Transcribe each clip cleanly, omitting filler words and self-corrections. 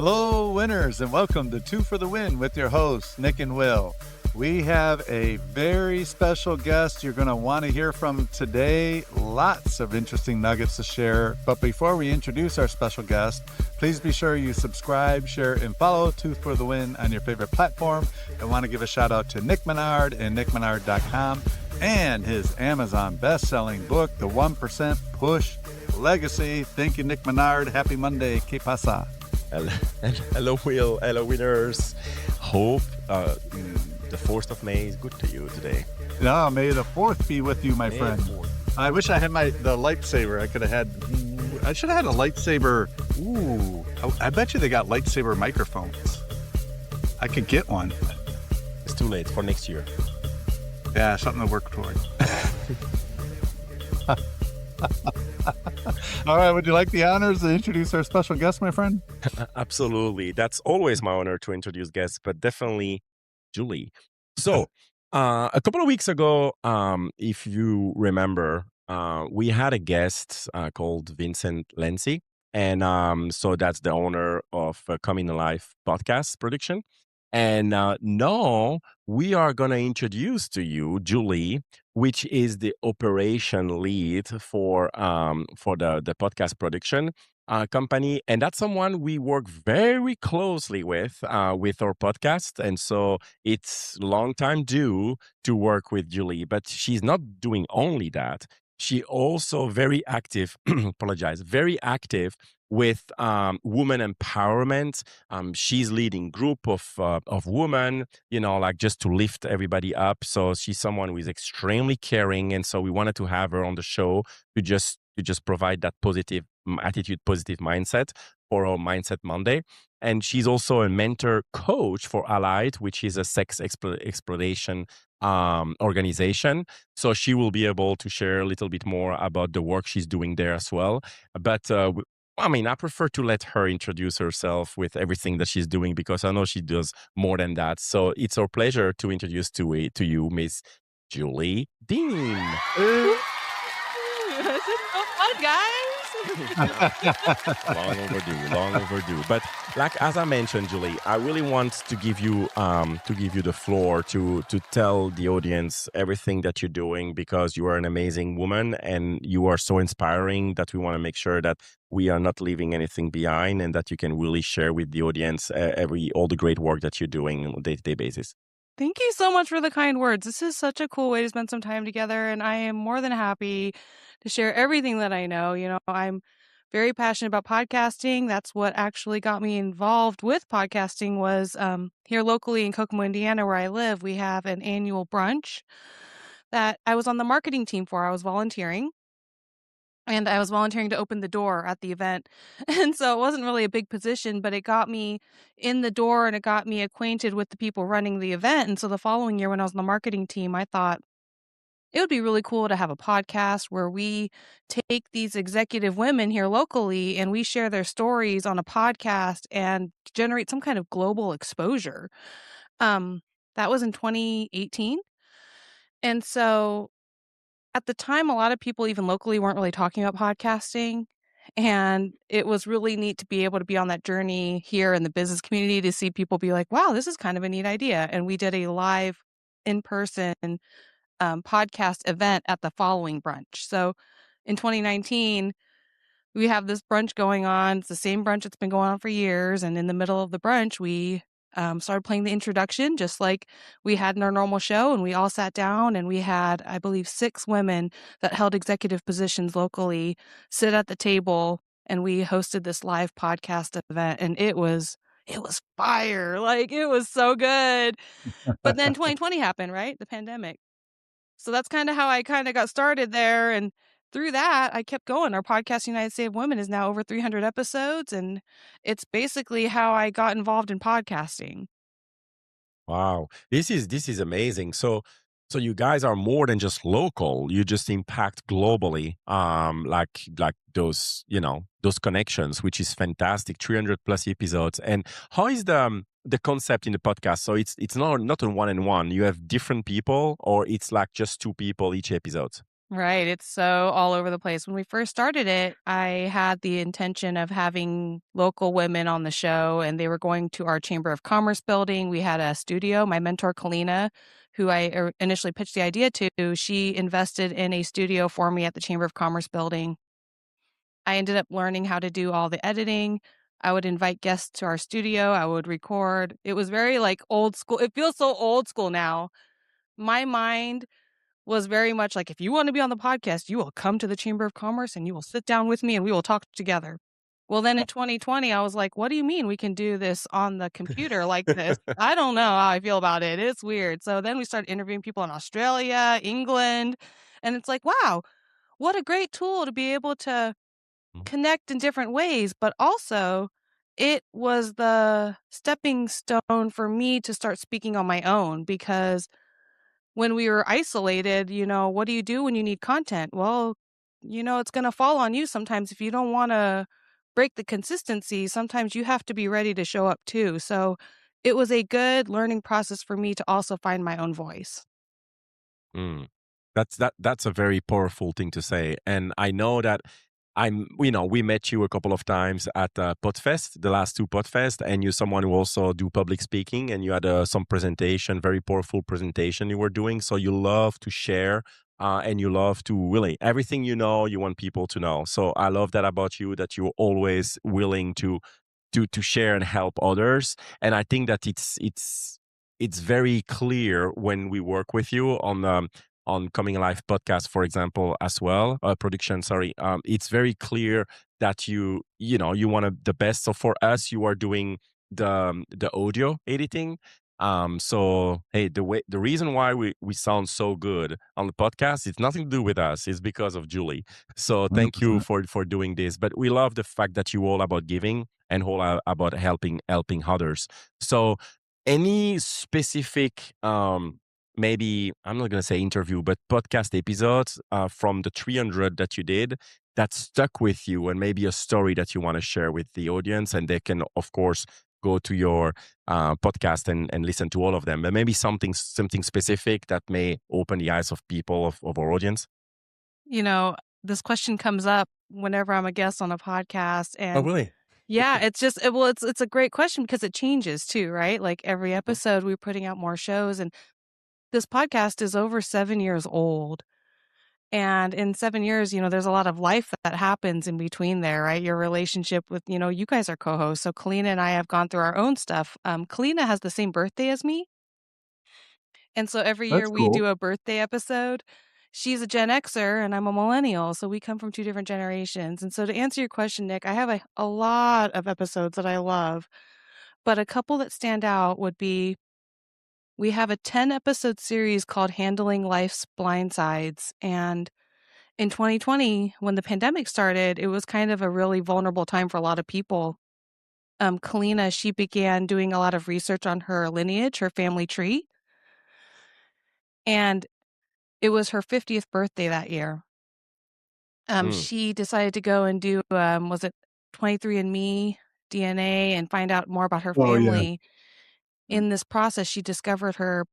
Hello, winners, and welcome to Two for the Win with your hosts, Nick and Wil. We have a very special guest you're going to want to hear from today. Lots of interesting nuggets to share. But before we introduce our special guest, please be sure you subscribe, share, and follow Two for the Win on your favorite platform. I want to give a shout out to Nick Menard and nickmenard.com and his Amazon best-selling book, The 1% Push Legacy. Thank you, Nick Menard. Happy Monday. Que pasa? Hello, Wil. Hello, winners. Hope the 4th of May is good to you today. No, may the 4th be with you, my friend. I wish I had the lightsaber. I should have had a lightsaber. Ooh, I bet you they got lightsaber microphones. I could get one. It's too late for next year. Yeah, something to work toward. All right, would you like the honors to introduce our special guest, my friend? Absolutely. That's always my honor to introduce guests, but definitely Julie. So, a couple of weeks ago, if you remember, we had a guest called Vincent Lenzi. And so that's the owner of Coming Alive podcast production. And now we are going to introduce to you Julie, which is the operation lead for the podcast production company. And that's someone we work very closely with our podcast. And so it's long time due to work with Julie, but she's not doing only that. She also very active, very active with women empowerment. She's leading group of women, like just to lift everybody up. So she's someone who is extremely caring. And so we wanted to have her on the show to just provide that positive attitude, positive mindset for our Mindset Monday. And she's also a mentor coach for Allied, which is a sex exploration organization. So she will be able to share a little bit more about the work she's doing there as well. But I prefer to let her introduce herself with everything that she's doing, because I know she does more than that. So it's our pleasure to introduce to you, Miss Julie Deem. This is so fun, guys. Long overdue. But as I mentioned, Julie, I really want to give you the floor to tell the audience everything that you're doing, because you are an amazing woman and you are so inspiring that we want to make sure that we are not leaving anything behind, and that you can really share with the audience all the great work that you're doing on a day-to-day basis. Thank you so much for the kind words. This is such a cool way to spend some time together, and I am more than happy to share everything that I know. I'm very passionate about podcasting. That's what actually got me involved with podcasting was here locally in Kokomo, Indiana, where I live. We have an annual brunch that I was on the marketing team for. I was volunteering. And I was volunteering to open the door at the event. And so it wasn't really a big position, but it got me in the door and it got me acquainted with the people running the event. And so the following year when I was on the marketing team, I thought it would be really cool to have a podcast where we take these executive women here locally and we share their stories on a podcast and generate some kind of global exposure. That was in 2018. And so at the time, a lot of people, even locally, weren't really talking about podcasting. And it was really neat to be able to be on that journey here in the business community to see people be like, wow, this is kind of a neat idea. And we did a live in-person podcast event at the following brunch. So in 2019, we have this brunch going on. It's the same brunch that's been going on for years. And in the middle of the brunch, we started playing the introduction just like we had in our normal show. And we all sat down and we had, I believe, 6 women that held executive positions locally sit at the table. And we hosted this live podcast event. And it was fire. Like, it was so good. But then 2020 happened, right? The pandemic. So that's kind of how I kind of got started there. And through that, I kept going. Our podcast, United States of Women, is now over 300 episodes. And it's basically how I got involved in podcasting. Wow, this is amazing. So you guys are more than just local. You just impact globally. Like those those connections, which is fantastic. 300 plus episodes. And how is the concept in the podcast? So it's not a one-on-one. You have different people, or it's like just 2 people each episode. Right. It's so all over the place. When we first started it, I had the intention of having local women on the show, and they were going to our Chamber of Commerce building. We had a studio. My mentor, Kalina, who I initially pitched the idea to, she invested in a studio for me at the Chamber of Commerce building. I ended up learning how to do all the editing. I would invite guests to our studio. I would record. It was very like old school. It feels so old school now. My mind was very much like, if you want to be on the podcast, you will come to the Chamber of Commerce and you will sit down with me and we will talk together. Well, then in 2020, I was like, what do you mean we can do this on the computer like this? I don't know how I feel about it. It's weird. So then we started interviewing people in Australia, England, and it's like, wow, what a great tool to be able to connect in different ways. But also, it was the stepping stone for me to start speaking on my own because when we were isolated, what do you do when you need content? Well, it's going to fall on you sometimes if you don't want to break the consistency. Sometimes you have to be ready to show up too. So it was a good learning process for me to also find my own voice. Mm. That's a very powerful thing to say. And I know that we met you a couple of times at Podfest, the last two Podfest, and you're someone who also do public speaking, and you had some presentation, very powerful presentation you were doing. So you love to share, and you love to really everything you know, you want people to know. So I love that about you, that you're always willing to share and help others. And I think that it's very clear when we work with you on Coming Alive podcast, for example, as well, production. Sorry, it's very clear that you want the best. So for us, you are doing the audio editing. So hey, the reason why we sound so good on the podcast, it's nothing to do with us. It's because of Julie. So thank you 100%. for doing this. But we love the fact that you all about giving and whole about helping others. So any specific maybe I'm not going to say interview, but podcast episodes from the 300 that you did that stuck with you, and maybe a story that you want to share with the audience, and they can of course go to your podcast and listen to all of them, but maybe something specific that may open the eyes of people of our audience. You know, this question comes up whenever I'm a guest on a podcast, Oh, and really? yeah, it's just well, it's a great question because it changes too, right? Like every episode, we're putting out more shows, and this podcast is over 7 years old. And in 7 years, there's a lot of life that happens in between there, right? Your relationship with, you guys are co-hosts. So Kalina and I have gone through our own stuff. Kalina has the same birthday as me. And so every year That's we do cool. a birthday episode. She's a Gen Xer and I'm a millennial. So we come from two different generations. And so to answer your question, Nick, I have a lot of episodes that I love, but a couple that stand out would be we have a 10 episode series called Handling Life's Blind Sides. And in 2020, when the pandemic started, it was kind of a really vulnerable time for a lot of people. Kalina, she began doing a lot of research on her lineage, her family tree, and it was her 50th birthday that year. Mm, She decided to go and do, was it 23andMe DNA and find out more about her Oh, yeah. family. In this process, she discovered her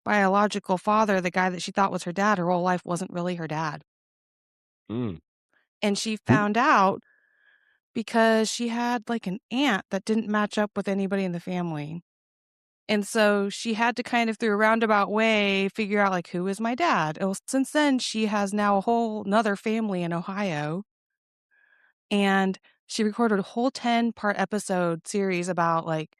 biological father, the guy that she thought was her dad, her whole life wasn't really her dad. mm. And she Hmm. found out because she had like an aunt that didn't match up with anybody in the family. And so she had to kind of through a roundabout way figure out like who is my dad. Well, since then she has now a whole nother family in Ohio. And she recorded a whole 10-part episode series about like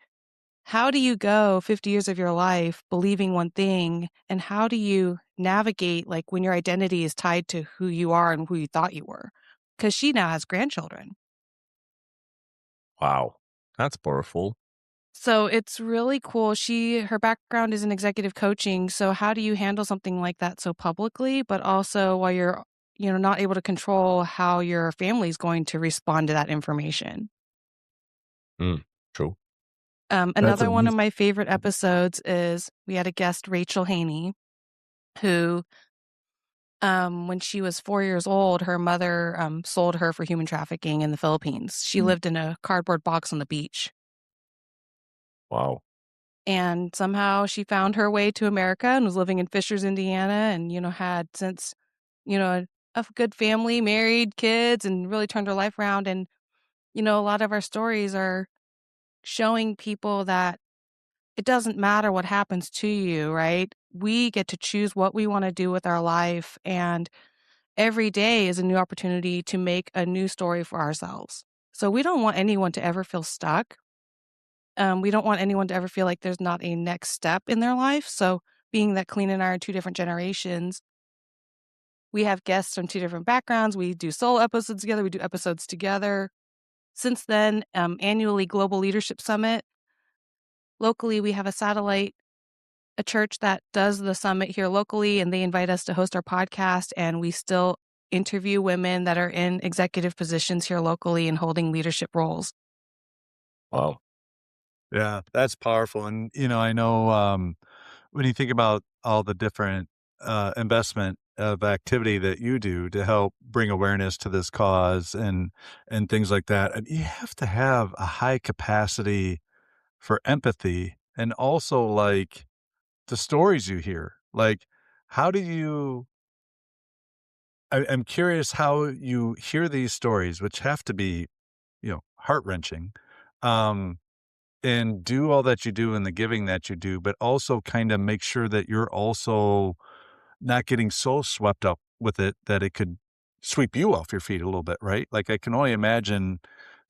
how do you go 50 years of your life believing one thing and how do you navigate like when your identity is tied to who you are and who you thought you were? Because she now has grandchildren. Wow, that's powerful. So it's really cool. Her background is in executive coaching. So how do you handle something like that so publicly, but also while you're, not able to control how your family's going to respond to that information? Mm, true. That's Another one of amazing. my favorite episodes is we had a guest, Rachel Haney, who, when she was 4 years old, her mother sold her for human trafficking in the Philippines. She lived in a cardboard box on the beach. Wow. And somehow she found her way to America and was living in Fishers, Indiana, and, had since a good family, married, kids, and really turned our life around. And, a lot of our stories are showing people that it doesn't matter what happens to you, right? We get to choose what we want to do with our life. And every day is a new opportunity to make a new story for ourselves. So we don't want anyone to ever feel stuck. We don't want anyone to ever feel like there's not a next step in their life. So being that Colleen and I are two different generations, we have guests from two different backgrounds. We do solo episodes together. We do episodes together. Since then, annually Global Leadership Summit. Locally, we have a church that does the summit here locally, and they invite us to host our podcast. And we still interview women that are in executive positions here locally and holding leadership roles. Wow. Yeah, that's powerful. And, I know when you think about all the different investment of activity that you do to help bring awareness to this cause and things like that, and you have to have a high capacity for empathy and also like the stories you hear. Like, how do you? I'm curious how you hear these stories, which have to be, heart wrenching. Um, and do all that you do and the giving that you do, but also kind of make sure that you're also not getting so swept up with it that it could sweep you off your feet a little bit, right? Like I can only imagine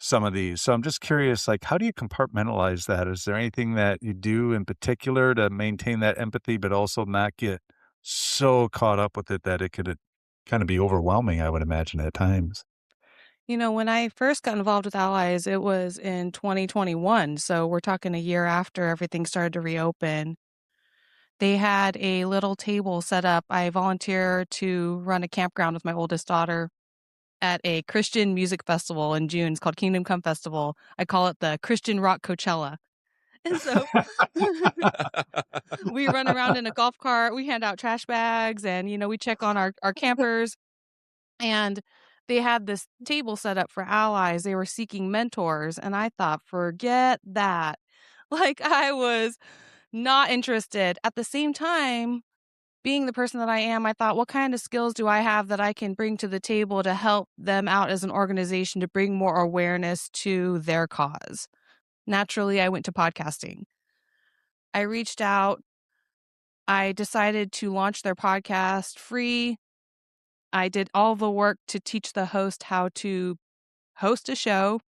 some of these. So I'm just curious, like, how do you compartmentalize that? Is there anything that you do in particular to maintain that empathy, but also not get so caught up with it that it could kind of be overwhelming, I would imagine at times. When I first got involved with Allies, it was in 2021. So we're talking a year after everything started to reopen. They had a little table set up. I volunteer to run a campground with my oldest daughter at a Christian music festival in June. It's called Kingdom Come Festival. I call it the Christian Rock Coachella. And so we run around in a golf cart. We hand out trash bags and, we check on our campers. And they had this table set up for allies. They were seeking mentors. And I thought, forget that. Like, I was not interested. At the same time, being the person that I am, I thought, what kind of skills do I have that I can bring to the table to help them out as an organization to bring more awareness to their cause? Naturally, I went to podcasting. I reached out. I decided to launch their podcast free. I did all the work to teach the host how to host a show.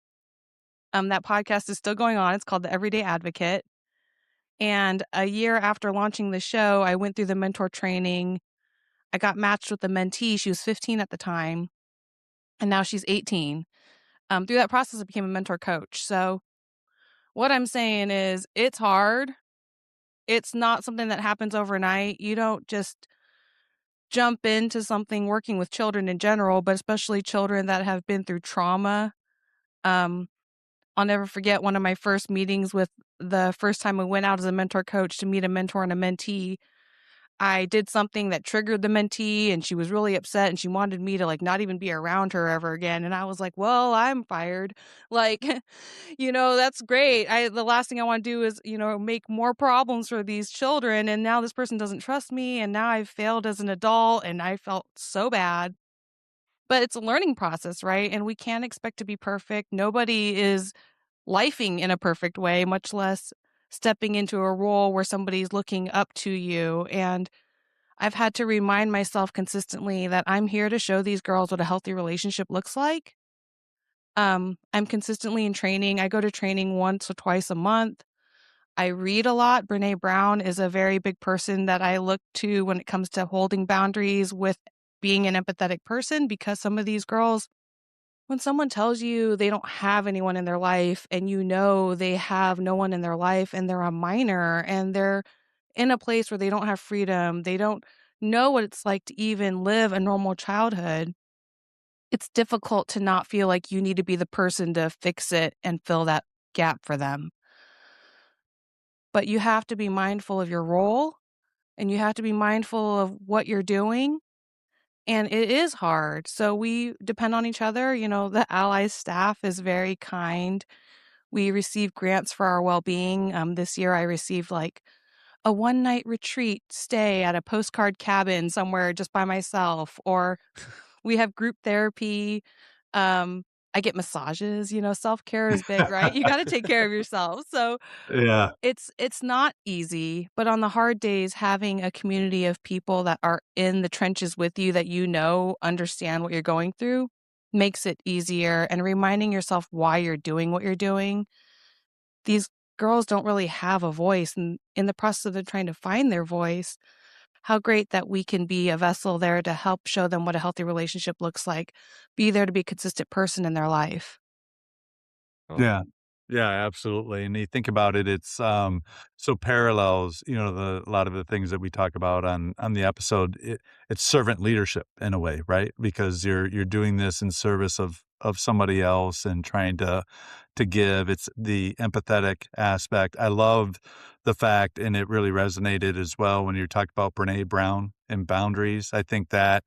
That podcast is still going on. It's called The Everyday Advocate. And a year after launching the show, I went through the mentor training. I got matched with a mentee. She was 15 at the time, and now she's 18. Through that process, I became a mentor coach. So what I'm saying is it's hard. It's not something that happens overnight. You don't just jump into something working with children in general, but especially children that have been through trauma. Um, I'll never forget one of my first meetings with the first time I went out as a mentor coach to meet a mentor and a mentee. I did something that triggered the mentee and she was really upset and she wanted me to like not even be around her ever again. And I was like, well, I'm fired. Like, that's great. The last thing I want to do is, make more problems for these children. And now this person doesn't trust me. And now I've failed as an adult and I felt so bad. But it's a learning process, right? And we can't expect to be perfect. Nobody is lifing in a perfect way, much less stepping into a role where somebody's looking up to you. And I've had to remind myself consistently that I'm here to show these girls what a healthy relationship looks like. I'm consistently in training. I go to training once or twice a month. I read a lot. Brene Brown is a very big person that I look to when it comes to holding boundaries with being an empathetic person, because some of these girls, when someone tells you they don't have anyone in their life and they have no one in their life and they're a minor and they're in a place where they don't have freedom, they don't know what it's like to even live a normal childhood, it's difficult to not feel like you need to be the person to fix it and fill that gap for them. But you have to be mindful of your role and you have to be mindful of what you're doing. And it is hard. So we depend on each other. The Allies staff is very kind. We receive grants for our well being. This year I received like a one-night retreat stay at a postcard cabin somewhere just by myself, or we have group therapy. Um, I get massages, self-care is big, right? You gotta take care of yourself. So Yeah. it's not easy, but on the hard days, having a community of people that are in the trenches with you that understand what you're going through makes it easier, and reminding yourself why you're doing what you're doing. These girls don't really have a voice, and in the process of them trying to find their voice, how great that we can be a vessel there to help show them what a healthy relationship looks like, be there to be a consistent person in their life. Oh, Yeah. Yeah, absolutely. And you think about it, it's so parallels, a lot of the things that we talk about on the episode. It's servant leadership in a way, right? Because you're doing this in service of somebody else and trying to give. It's the empathetic aspect. I loved the fact, and it really resonated as well when you talked about Brene Brown and boundaries. I think that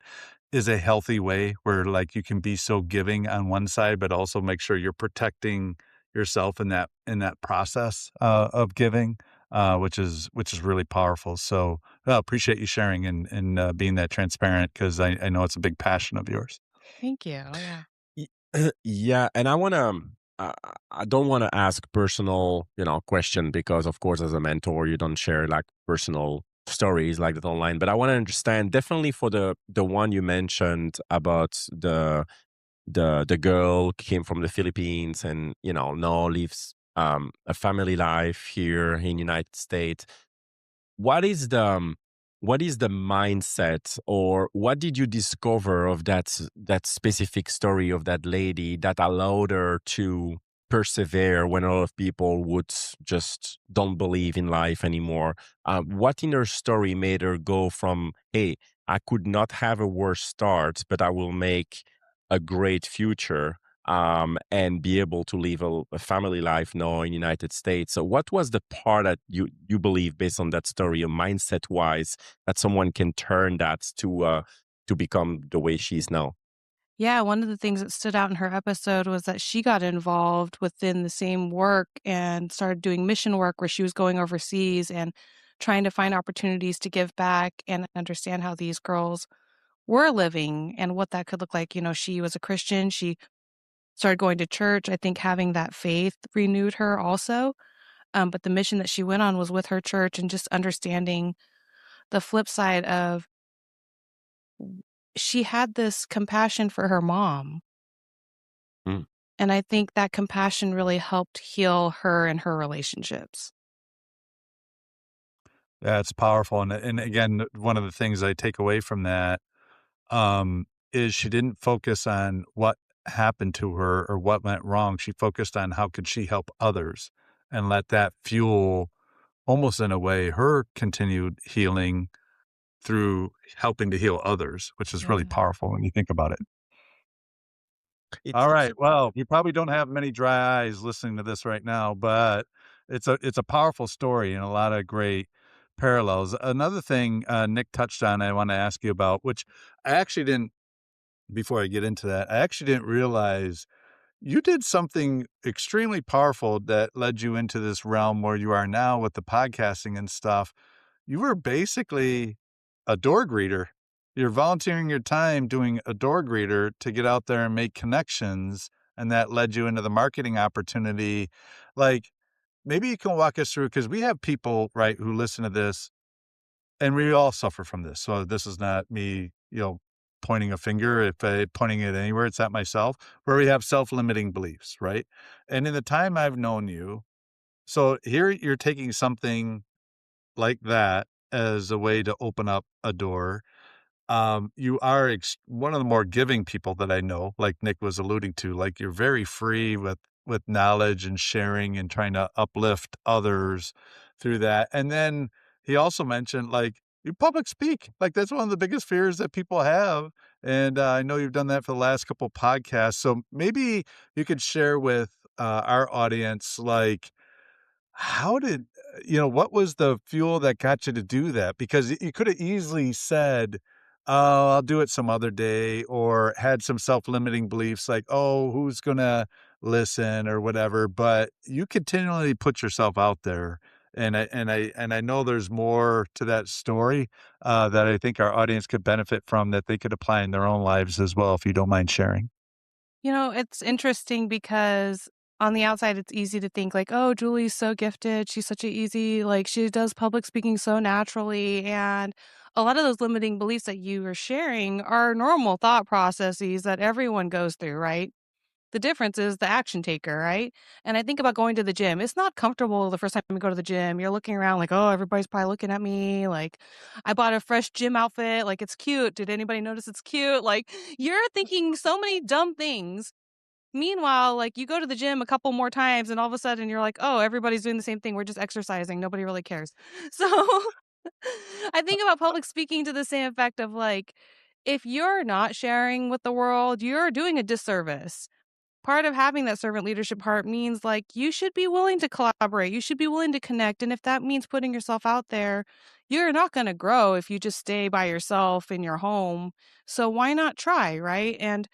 is a healthy way where like you can be so giving on one side, but also make sure you're protecting yourself in that process of giving, which is really powerful. So I appreciate you sharing and being that transparent because I know it's a big passion of yours. Thank you. Yeah. Y- yeah, and I don't want to ask personal, question because of course as a mentor you don't share like personal stories like that online. But I want to understand definitely for the one you mentioned about the girl came from the Philippines and now lives a family life here in United States. What is the mindset, or what did you discover of that specific story of that lady that allowed her to persevere when a lot of people would just don't believe in life anymore? What in her story made her go from, hey, I could not have a worse start, but I will make a great future, and be able to live a family life now in United States. So what was the part that you believe based on that story, mindset wise, that someone can turn that to become the way she is now? Yeah, one of the things that stood out in her episode was that she got involved within the same work and started doing mission work where she was going overseas and trying to find opportunities to give back and understand how these girls were living and what that could look like. She was a Christian. She started going to church. I think having that faith renewed her also. But the mission that she went on was with her church and just understanding the flip side of she had this compassion for her mom. Mm. And I think that compassion really helped heal her and her relationships. Yeah, it's powerful. And again, one of the things I take away from that is she didn't focus on what happened to her or what went wrong. She focused on how could she help others and let that fuel almost in a way her continued healing through helping to heal others, which is really Yeah. powerful when you think about it. It's All it's right. Well, you probably don't have many dry eyes listening to this right now, but it's a powerful story and a lot of great parallels. Another thing Nick touched on, I want to ask you about, which I actually didn't. Before I get into that, I actually didn't realize you did something extremely powerful that led you into this realm where you are now with the podcasting and stuff. You were basically a door greeter. You're volunteering your time doing a door greeter to get out there and make connections. And that led you into the marketing opportunity. Like, maybe you can walk us through, because we have people, right, who listen to this and we all suffer from this. So this is not me, pointing a finger. If I pointing it anywhere, it's at myself, where we have self-limiting beliefs, right? And in the time I've known you, so here you're taking something like that as a way to open up a door. You are one of the more giving people that I know, like Nick was alluding to. Like, you're very free with knowledge and sharing and trying to uplift others through that. And then he also mentioned, like, you public speak. Like, that's one of the biggest fears that people have. And I know you've done that for the last couple podcasts. So maybe you could share with our audience, like, how did what was the fuel that got you to do that? Because you could have easily said, "Oh, I'll do it some other day," or had some self-limiting beliefs like, "Oh, who's gonna listen?" or whatever, but you continually put yourself out there And I know there's more to that story that I think our audience could benefit from that they could apply in their own lives as well, if you don't mind sharing. It's interesting because on the outside, it's easy to think like, oh, Julie's so gifted. She's such a easy, like, she does public speaking so naturally. And a lot of those limiting beliefs that you are sharing are normal thought processes that everyone goes through, right? The difference is the action taker, right? And I think about going to the gym. It's not comfortable the first time you go to the gym. You're looking around like, oh, everybody's probably looking at me. Like, I bought a fresh gym outfit. Like, it's cute. Did anybody notice it's cute? Like, you're thinking so many dumb things. Meanwhile, like, you go to the gym a couple more times and all of a sudden you're like, oh, everybody's doing the same thing. We're just exercising. Nobody really cares. So I think about public speaking to the same effect of like, if you're not sharing with the world, you're doing a disservice. Part of having that servant leadership heart means like you should be willing to collaborate. You should be willing to connect. And if that means putting yourself out there, you're not going to grow if you just stay by yourself in your home. So why not try? Right. And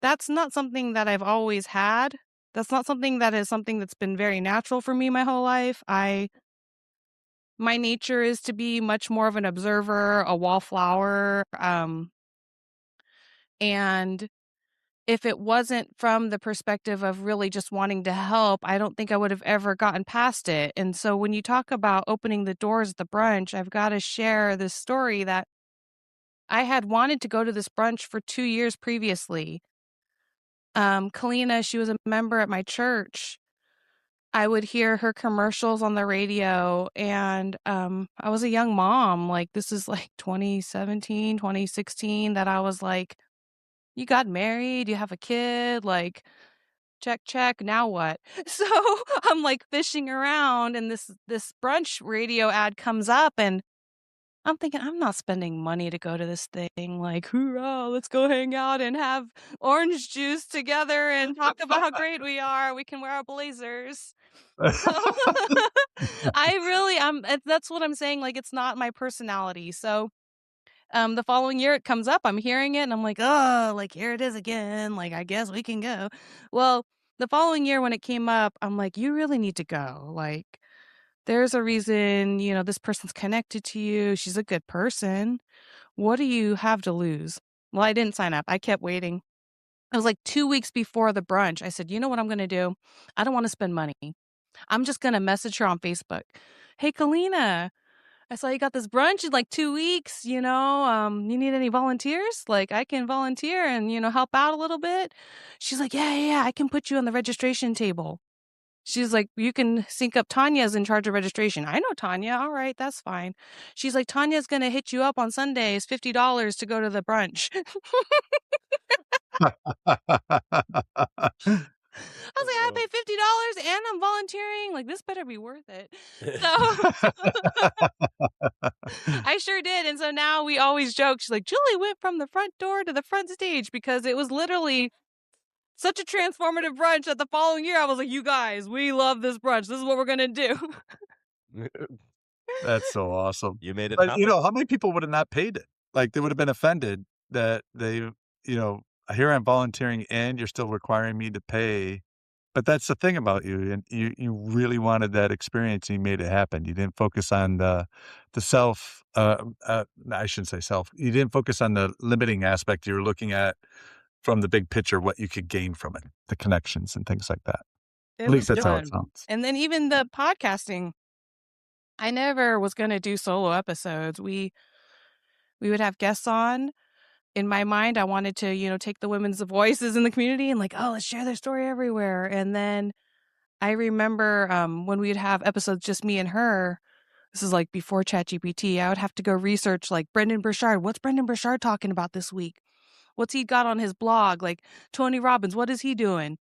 that's not something that I've always had. That's not something that is something that's been very natural for me my whole life. My nature is to be much more of an observer, a wallflower. And if it wasn't from the perspective of really just wanting to help, I don't think I would have ever gotten past it. And so when you talk about opening the doors at the brunch, I've got to share this story that I had wanted to go to this brunch for 2 years previously. Kalina, she was a member at my church. I would hear her commercials on the radio and I was a young mom. Like this is like 2017, 2016 that I was like, you got married, you have a kid, like check, check. Now what? So I'm like fishing around and this brunch radio ad comes up and I'm thinking, I'm not spending money to go to this thing. Like, hoorah, let's go hang out and have orange juice together and talk about how great we are. We can wear our blazers. So I really that's what I'm saying. Like, it's not my personality. So the following year it comes up, I'm hearing it and I'm like, oh, like here it is again. Like, I guess we can go. Well, the following year when it came up, I'm like, you really need to go. Like, there's a reason, this person's connected to you. She's a good person. What do you have to lose? Well, I didn't sign up. I kept waiting. It was like 2 weeks before the brunch. I said, you know what I'm going to do? I don't want to spend money. I'm just going to message her on Facebook. Hey, Kalina, I saw you got this brunch in like 2 weeks. You need any volunteers? Like, I can volunteer and, help out a little bit. She's like, yeah, yeah, yeah. I can put you on the registration table. She's like, "You can sync up Tanya's in charge of registration." I know Tanya. All right, that's fine. She's like, "Tanya's gonna hit you up on Sundays, $50 to go to the brunch." I was like, "I pay $50 and I'm volunteering. Like, this better be worth it." So I sure did. And so now we always joke. She's like, "Julie went from the front door to the front stage because it was literally such a transformative brunch that the following year I was like, you guys, we love this brunch. This is what we're gonna do." That's so awesome. You made it But, happen. how many people would have not paid it? Like, they would have been offended that here I'm volunteering and you're still requiring me to pay. But that's the thing about you, and you really wanted that experience, and you made it happen. You didn't focus on the self, I shouldn't say self. You didn't focus on the limiting aspect. You were looking at from the big picture what you could gain from it, the connections and things like that. It At least was that's how it fun. sounds. And then even the podcasting, I never was gonna do solo episodes. We would have guests on. In my mind, I wanted to, take the women's voices in the community and like, oh, let's share their story everywhere. And then I remember when we'd have episodes just me and her. This is like before ChatGPT. I would have to go research like Brendan Burchard. What's Brendan Burchard talking about this week? What's he got on his blog? Like Tony Robbins, what is he doing?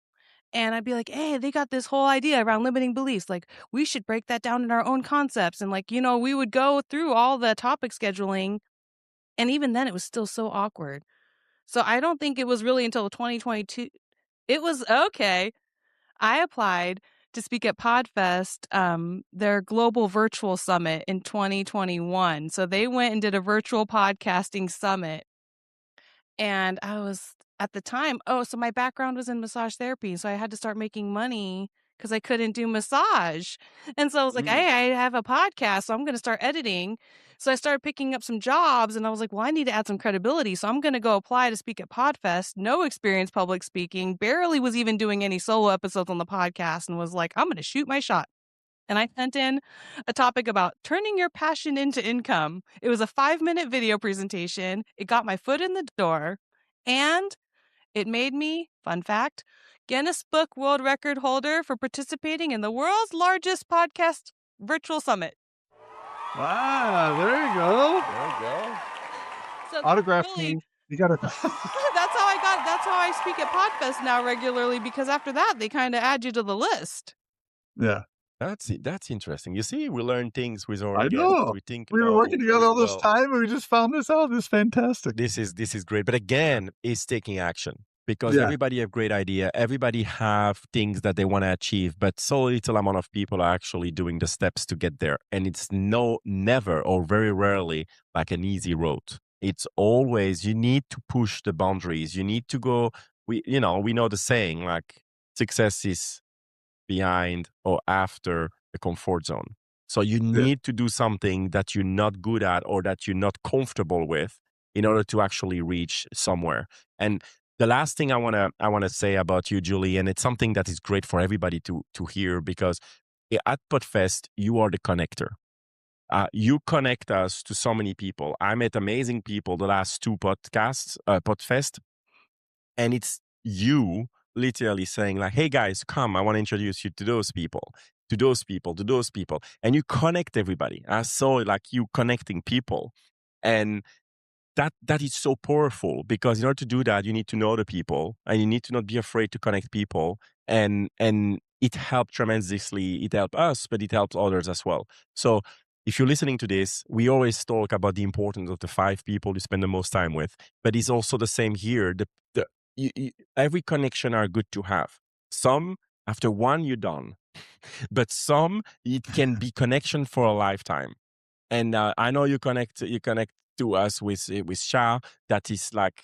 And I'd be like, hey, they got this whole idea around limiting beliefs. Like, we should break that down in our own concepts. And like, we would go through all the topic scheduling. And even then, it was still so awkward. So I don't think it was really until 2022. It was okay. I applied to speak at Podfest, their global virtual summit in 2021. So they went and did a virtual podcasting summit. And I was at the time, so my background was in massage therapy. So I had to start making money because I couldn't do massage. And so I was like, hey, I have a podcast, so I'm going to start editing. So I started picking up some jobs and I was like, well, I need to add some credibility. So I'm going to go apply to speak at Podfest. No experience public speaking, barely was even doing any solo episodes on the podcast, and was like, I'm going to shoot my shot. And I sent in a topic about turning your passion into income. It was a 5-minute video presentation. It got my foot in the door, and it made me, fun fact, Guinness Book World Record holder for participating in the world's largest podcast virtual summit. Wow, there you go. There you go. So Autograph really, me. You got to. that's how I speak at Podfest now regularly, because after that, they kind of add you to the list. Yeah, That's interesting. You see, we learn things with our I guests. know. We think, We were working together very all this well. time, and we just found this out. This is fantastic. This is great. But again, it's taking action, because Yeah. everybody have great idea. Everybody have things that they want to achieve, but so little amount of people are actually doing the steps to get there. And it's never or very rarely like an easy road. It's always, you need to push the boundaries. You need to go, we know the saying, like, success is behind or after the comfort zone. So you need to do something that you're not good at or that you're not comfortable with in order to actually reach somewhere. And the last thing I wanna say about you, Julie, and it's something that is great for everybody to hear, because at Podfest you are the connector. You connect us to so many people. I met amazing people the last 2 podcasts, Podfest, and it's you literally saying like, hey guys, come, I want to introduce you to those people, to those people, to those people. And you connect everybody. I saw like you connecting people. And that is so powerful, because in order to do that, you need to know the people, and you need to not be afraid to connect people. And it helped tremendously. It helped us, but it helps others as well. So if you're listening to this, we always talk about the importance of the 5 people you spend the most time with, but it's also the same here. Every connection are good to have. Some, after one, you're done. But some, it can be connection for a lifetime. And I know you connect to us with Shah. That is like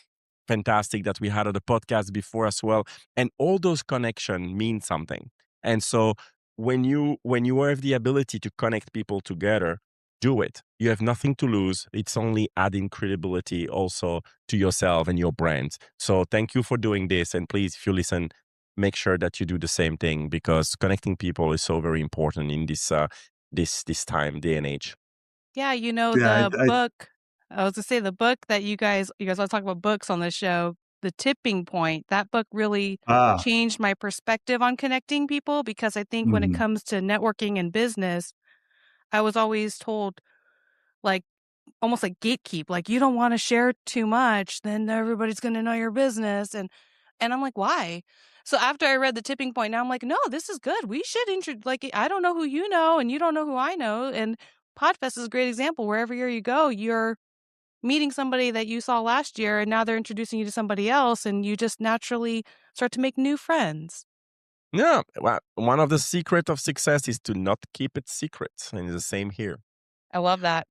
fantastic, that we had on the podcast before as well. And all those connection mean something. And so when you have the ability to connect people together, do it. You have nothing to lose. It's only adding credibility also to yourself and your brand. So thank you for doing this. And please, if you listen, make sure that you do the same thing, because connecting people is so very important in this this time, day and age. Yeah, Yeah, the book, I was to say, the book that you guys want to talk about books on this show, The Tipping Point, that book really changed my perspective on connecting people, because I think when it comes to networking and business, I was always told, like, almost like gatekeep, like, you don't want to share too much, then everybody's going to know your business. And I'm like, why? So after I read The Tipping Point, now I'm like, no, this is good. We should like, I don't know who you know, and you don't know who I know. And Podfest is a great example. Wherever you go, you're meeting somebody that you saw last year, and now they're introducing you to somebody else, and you just naturally start to make new friends. Yeah, well, one of the secret of success is to not keep it secret, and it's the same here. I love that.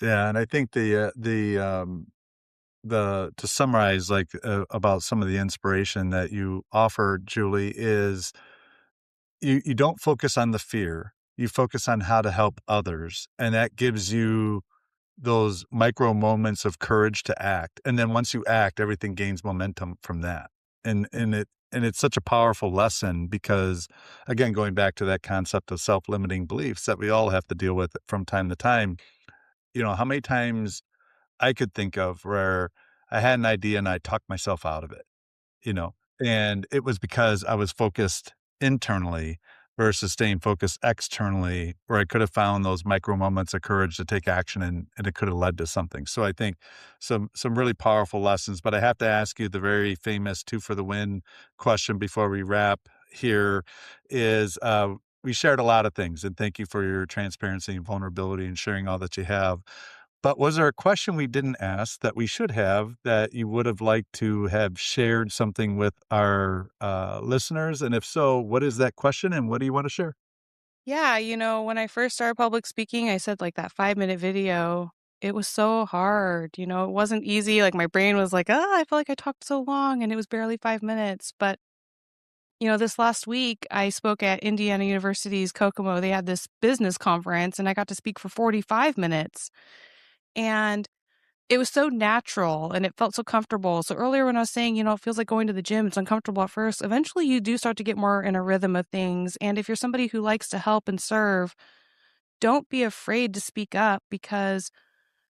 Yeah, and I think to summarize, like, about some of the inspiration that you offer, Julie, is you don't focus on the fear. You focus on how to help others, and that gives you those micro moments of courage to act. And then once you act, everything gains momentum from that. And it's such a powerful lesson, because, again, going back to that concept of self-limiting beliefs that we all have to deal with from time to time. How many times I could think of where I had an idea and I talked myself out of it, you know, and it was because I was focused internally versus staying focused externally, where I could have found those micro moments of courage to take action, and it could have led to something. So I think some really powerful lessons, but I have to ask you the very famous 2 for the win question before we wrap here is, we shared a lot of things, and thank you for your transparency and vulnerability and sharing all that you have. But was there a question we didn't ask that we should have, that you would have liked to have shared something with our listeners? And if so, what is that question, and what do you want to share? Yeah, when I first started public speaking, I said, like, that 5-minute video, it was so hard. It wasn't easy. Like, my brain was like, oh, I feel like I talked so long, and it was barely 5 minutes. But This last week I spoke at Indiana University's Kokomo. They had this business conference and I got to speak for 45 minutes. And it was so natural and it felt so comfortable. So earlier when I was saying, it feels like going to the gym, it's uncomfortable at first. Eventually you do start to get more in a rhythm of things. And if you're somebody who likes to help and serve, don't be afraid to speak up because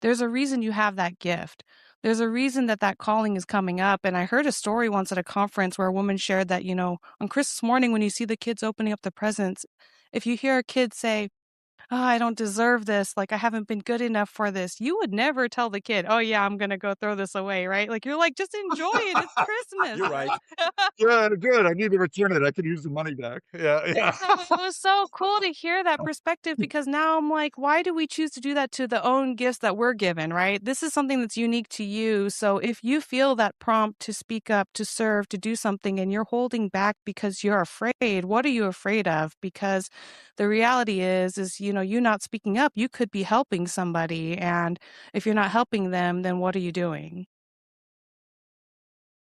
there's a reason you have that gift. There's a reason that that calling is coming up. And I heard a story once at a conference where a woman shared that, on Christmas morning, when you see the kids opening up the presents, if you hear a kid say, "Oh, I don't deserve this. Like, I haven't been good enough for this." You would never tell the kid, "Oh, yeah, I'm going to go throw this away," right? Like, you're like, just enjoy it. It's Christmas. You're right. Yeah, good. I need to return it. I could use the money back. Yeah, yeah. So it was so cool to hear that perspective because now I'm like, why do we choose to do that to the own gifts that we're given, right? This is something that's unique to you. So if you feel that prompt to speak up, to serve, to do something, and you're holding back because you're afraid, what are you afraid of? Because the reality is, you not speaking up, you could be helping somebody. And if you're not helping them, then what are you doing?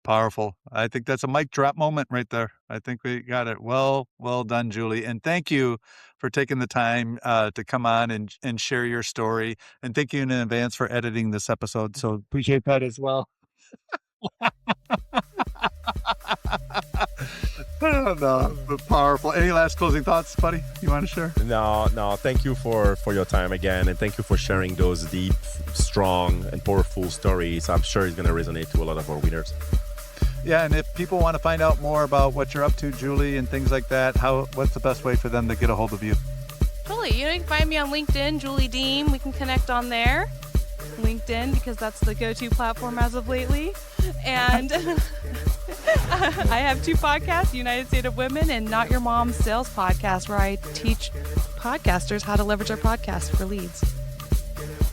Powerful. I think that's a mic drop moment right there. I think we got it. Well done, Julie. And thank you for taking the time to come on and share your story. And thank you in advance for editing this episode. So appreciate that as well. Oh, no, but powerful. Any last closing thoughts, buddy, you want to share? No. Thank you for your time again, and thank you for sharing those deep, strong, and powerful stories. I'm sure it's going to resonate to a lot of our readers. Yeah, and if people want to find out more about what you're up to, Julie, and things like that, what's the best way for them to get a hold of you? Totally. You can find me on LinkedIn, Julie Deem. We can connect on there. LinkedIn, because that's the go-to platform as of lately. And I have 2 podcasts, United State of Women and Not Your Mom's Sales Podcast, where I teach podcasters how to leverage their podcast for leads.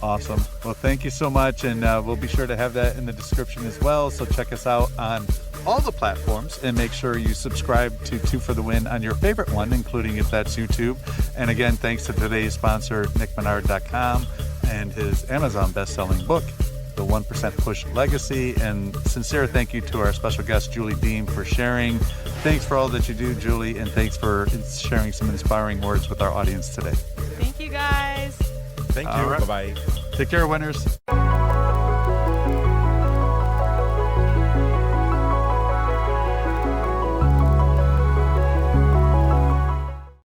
Awesome. Well, thank you so much. And we'll be sure to have that in the description as well. So check us out on all the platforms and make sure you subscribe to 2 for the Win on your favorite one, including if that's YouTube. And again, thanks to today's sponsor, nickmenard.com, and his Amazon best-selling book, The 1% Push Legacy. And sincere thank you to our special guest, Julie Deem, for sharing. Thanks for all that you do, Julie, and thanks for sharing some inspiring words with our audience today. Thank you, guys. Thank you. All right. Bye-bye. Take care, winners.